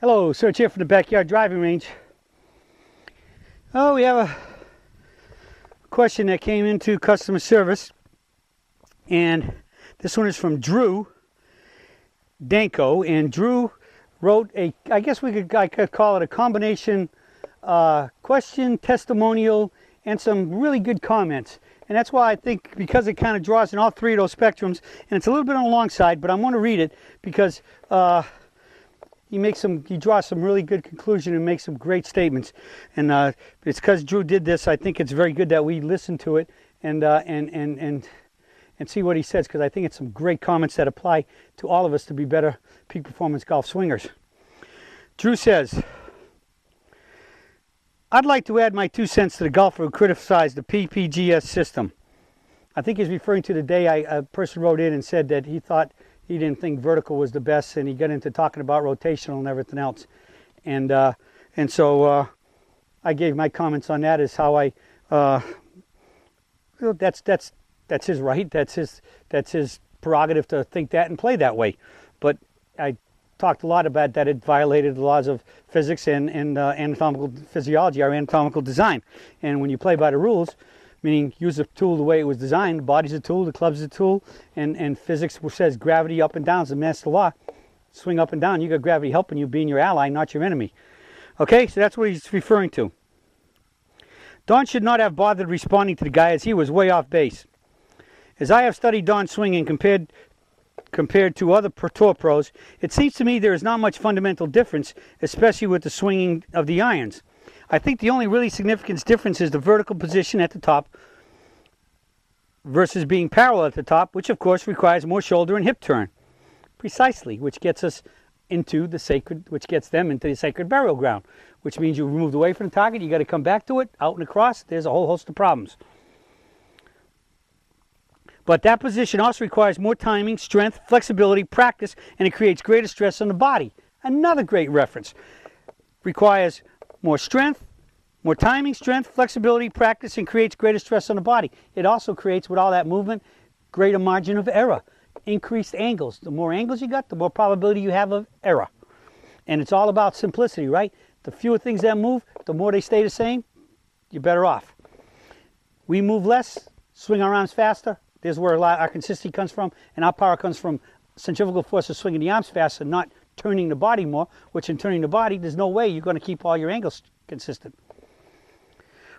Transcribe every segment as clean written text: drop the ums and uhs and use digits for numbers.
Hello, Serge here from the Backyard Driving Range. Oh, we have a question that came into customer service, and this one is from Drew Danko, and Drew wrote a, I could call it a combination question, testimonial, and some really good comments. And that's why I think, because it kind of draws in all three of those spectrums, and it's a little bit on the long side, but I'm going to read it because he draws some really good conclusion and makes some great statements. And it's because Drew did this, I think it's very good that we listen to it and see what he says, because I think it's some great comments that apply to all of us to be better peak performance golf swingers. Drew says, I'd like to add my 2 cents to the golfer who criticized the PPGS system. I think he's referring to the day a person wrote in and said that he didn't think vertical was the best, and he got into talking about rotational and everything else. And so I gave my comments on that as how that's his right. That's his prerogative to think that and play that way. But I talked a lot about that it violated the laws of physics and anatomical physiology, our anatomical design. And when you play by the rules, meaning use the tool the way it was designed, the body's a tool, the club's a tool, and physics says gravity up and down is the master law. Swing up and down, you got gravity helping you, being your ally, not your enemy. Okay, so that's what he's referring to. Don should not have bothered responding to the guy, as he was way off base. As I have studied Don's swinging compared to other tour pros, it seems to me there is not much fundamental difference, especially with the swinging of the irons. I think the only really significant difference is the vertical position at the top versus being parallel at the top, which of course requires more shoulder and hip turn. Precisely, which gets them into the sacred burial ground, which means you moved away from the target, you got to come back to it, out and across, there's a whole host of problems. But that position also requires more timing, strength, flexibility, practice, and it creates greater stress on the body. Another great reference. Requires more strength, more timing, strength, flexibility, practice, and creates greater stress on the body. It also creates, with all that movement, greater margin of error, increased angles. The more angles you got, the more probability you have of error. And it's all about simplicity, right? The fewer things that move, the more they stay the same, you're better off. We move less, swing our arms faster. There's where a lot our consistency comes from, and our power comes from centrifugal force of swinging the arms faster, not turning the body more, which in turning the body, there's no way you're going to keep all your angles consistent.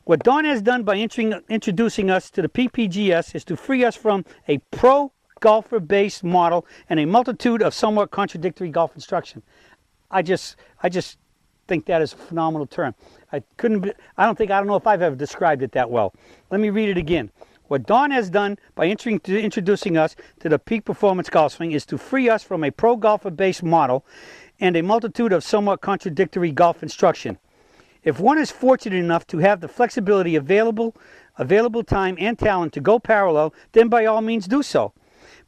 What Don has done by introducing us to the PPGS is to free us from a pro golfer-based model and a multitude of somewhat contradictory golf instruction. I just think that is a phenomenal term. I don't know if I've ever described it that well. Let me read it again. What Don has done by introducing us to the peak performance golf swing is to free us from a pro golfer-based model and a multitude of somewhat contradictory golf instruction. If one is fortunate enough to have the flexibility, available time, and talent to go parallel, then by all means do so.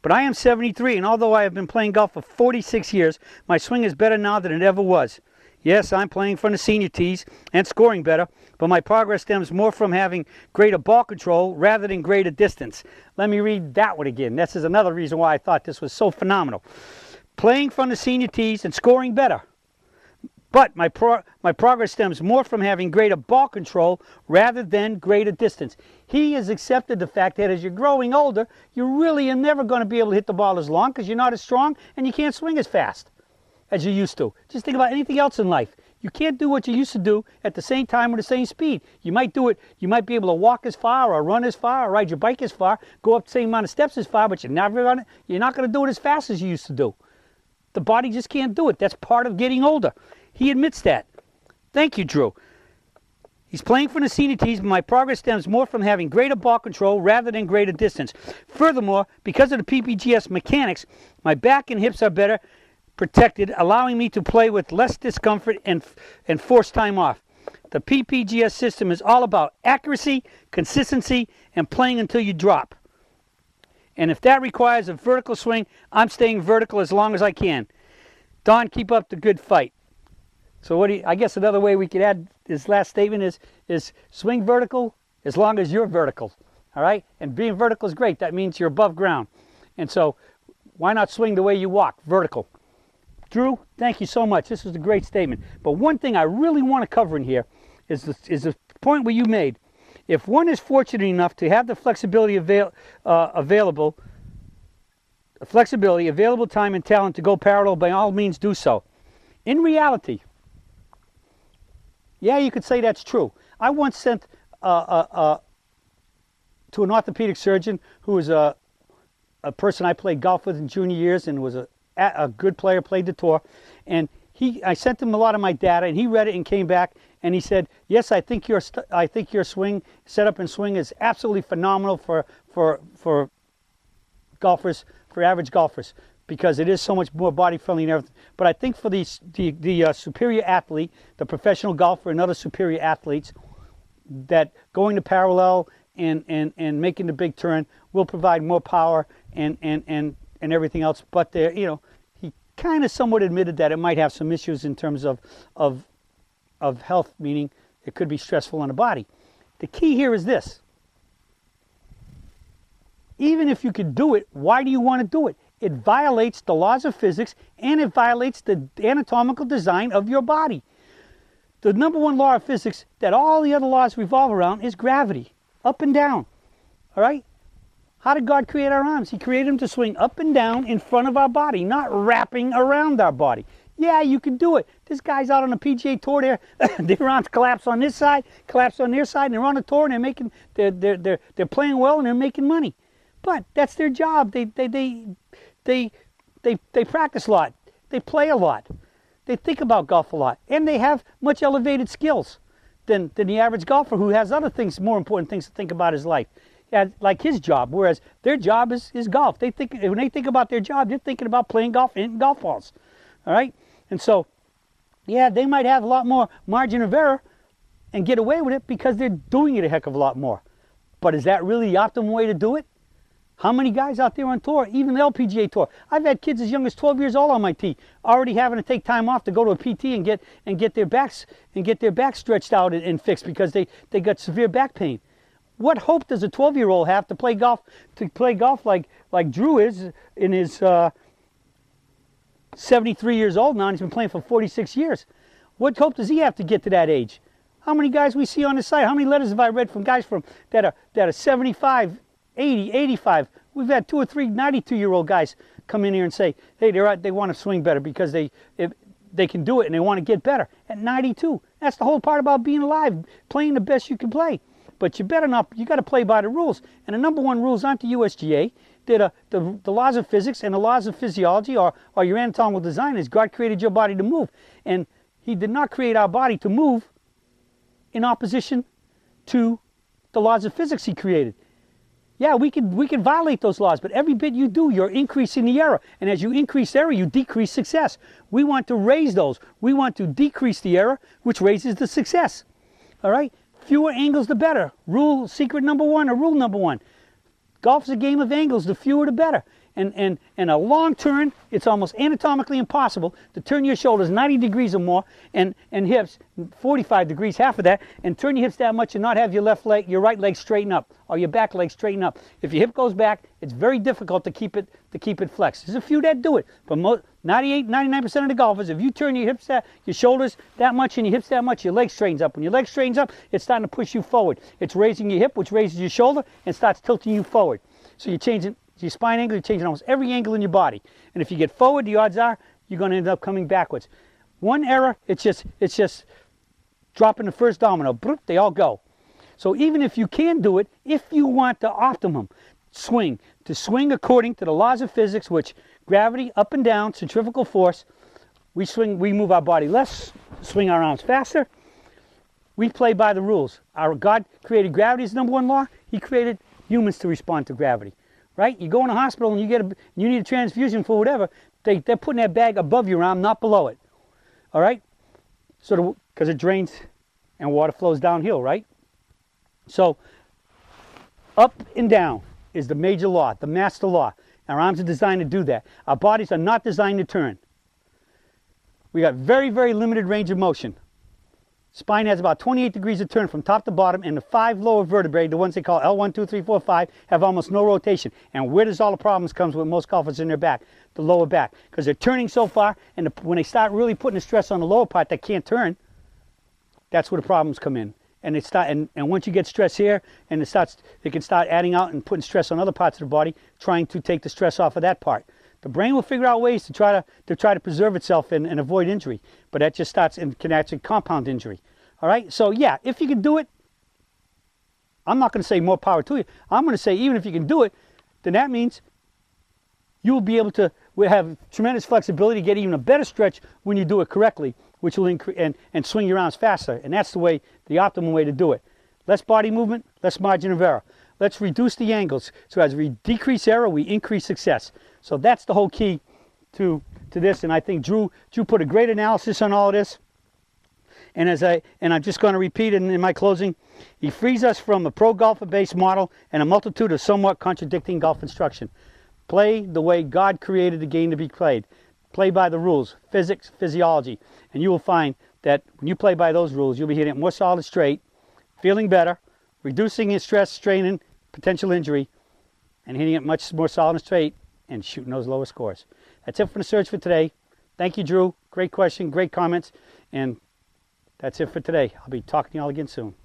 But I am 73, and although I have been playing golf for 46 years, my swing is better now than it ever was. Yes, I'm playing from the senior tees and scoring better, but my progress stems more from having greater ball control rather than greater distance. Let me read that one again. This is another reason why I thought this was so phenomenal. Playing from the senior tees and scoring better, but my progress stems more from having greater ball control rather than greater distance. He has accepted the fact that as you're growing older, you really are never going to be able to hit the ball as long because you're not as strong and you can't swing as fast as you used to. Just think about anything else in life. You can't do what you used to do at the same time or the same speed. You might do it, you might be able to walk as far or run as far or ride your bike as far, go up the same amount of steps as far, but you're not going to do it as fast as you used to do. The body just can't do it. That's part of getting older. He admits that. Thank you, Drew. He's playing from the senior tees, but my progress stems more from having greater ball control rather than greater distance. Furthermore, because of the PPGS mechanics, my back and hips are better protected, allowing me to play with less discomfort and force time off. The PPGS system is all about accuracy, consistency, and playing until you drop. And if that requires a vertical swing, I'm staying vertical as long as I can. Don, keep up the good fight. So I guess another way we could add his last statement is swing vertical as long as you're vertical. All right? And being vertical is great. That means you're above ground. And so why not swing the way you walk, vertical? Drew, thank you so much. This was a great statement. But one thing I really want to cover in here is the point where you made. If one is fortunate enough to have the flexibility available, time, and talent to go parallel, by all means do so. In reality, yeah, you could say that's true. I once sent to an orthopedic surgeon who was a person I played golf with in junior years and was a good player, played the tour, and I sent him a lot of my data, and he read it and came back and he said, "Yes, I think your swing setup and swing is absolutely phenomenal for golfers, for average golfers, because it is so much more body friendly and everything. But I think for the superior athlete, the professional golfer, and other superior athletes, that going to parallel and making the big turn will provide more power and everything else." But there, he kind of somewhat admitted that it might have some issues in terms of health, meaning it could be stressful on the body. The key here is this: even if you could do it, why do you want to do it? It violates the laws of physics, and it violates the anatomical design of your body. The number one law of physics that all the other laws revolve around is gravity, up and down. All right? How did God create our arms? He created them to swing up and down in front of our body, not wrapping around our body. Yeah, you can do it. This guy's out on a PGA tour. Their arms collapse on this side, collapse on their side, and they're on a tour, and they're playing well, and they're making money. But that's their job. They practice a lot. They play a lot. They think about golf a lot, and they have much elevated skills than the average golfer, who has other things, more important things to think about his life, like his job. Whereas their job is golf. When they think about their job, they're thinking about playing golf and hitting golf balls. All right, and so, yeah, they might have a lot more margin of error and get away with it because they're doing it a heck of a lot more. But is that really the optimal way to do it? How many guys out there on tour, even the LPGA tour? I've had kids as young as 12 years old on my tee, already having to take time off to go to a PT and get their backs stretched out and fixed because they got severe back pain. What hope does a 12-year-old have to play golf like Drew is in his 73 years old now, and he's been playing for 46 years? What hope does he have to get to that age? How many guys we see on the site? How many letters have I read from guys that are 75, 80, 85? We've had 2 or 3 92-year-old guys come in here and say, hey, they want to swing better because they can do it and they want to get better at 92. That's the whole part about being alive, playing the best you can play. But you better not. You got to play by the rules. And the number one rules aren't the USGA. They're the laws of physics and the laws of physiology, or your anatomical design. Is God created your body to move, and He did not create our body to move in opposition to the laws of physics He created. Yeah, we can violate those laws, but every bit you do, you're increasing the error. And as you increase error, you decrease success. We want to raise those. We want to decrease the error, which raises the success. All right? Fewer angles, the better. Secret number one, or rule number one. Golf's a game of angles. The fewer, the better. And a long turn, it's almost anatomically impossible to turn your shoulders 90 degrees or more, and hips 45 degrees, half of that, and turn your hips that much and not have your right leg straighten up, or your back leg straighten up. If your hip goes back, it's very difficult to keep it flexed. There's a few that do it, but 99% of the golfers, if you turn your shoulders that much and your hips that much, your leg straightens up. When your leg straightens up, it's starting to push you forward. It's raising your hip, which raises your shoulder and starts tilting you forward. So you're changing your spine angle, you're changing almost every angle in your body. And if you get forward, the odds are you're going to end up coming backwards. One error, it's just dropping the first domino. They all go. So even if you can do it, if you want the optimum swing, to swing according to the laws of physics, which gravity, up and down, centrifugal force, we move our body less, swing our arms faster. We play by the rules. Our God created gravity as number one law. He created humans to respond to gravity. Right? You go in a hospital and you need a transfusion for whatever, they're putting that bag above your arm, not below it. All right? So because it drains and water flows downhill, right? So up and down is the major law, the master law. Our arms are designed to do that. Our bodies are not designed to turn. We got very, very limited range of motion. Spine has about 28 degrees of turn from top to bottom, and the 5 lower vertebrae, the ones they call L1, 2, 3, 4, 5, have almost no rotation. And where does all the problems come with most golfers in their back? The lower back. Because they're turning so far, and when they start really putting the stress on the lower part that can't turn, that's where the problems come in. And once you get stress here, and they can start adding out and putting stress on other parts of the body, trying to take the stress off of that part. The brain will figure out ways to try to preserve itself and avoid injury, but that just starts and can actually compound injury. All right. So yeah, if you can do it, I'm not going to say more power to you. I'm going to say even if you can do it, then that means you will be able to have tremendous flexibility, get even a better stretch when you do it correctly, which will increase and swing your arms faster. And that's the optimal way to do it. Less body movement, less margin of error. Let's reduce the angles. So as we decrease error, we increase success. So that's the whole key to this. And I think Drew put a great analysis on all of this. And I'm just going to repeat it in my closing. He frees us from a pro golfer based model and a multitude of somewhat contradicting golf instruction. Play the way God created the game to be played. Play by the rules, physics, physiology. And you will find that when you play by those rules, you'll be hitting it more solid and straight, feeling better, reducing your stress, strain, and potential injury, and hitting it much more solid and straight and shooting those lower scores. That's it for the search for today. Thank you, Drew. Great question, great comments, and that's it for today. I'll be talking to you all again soon.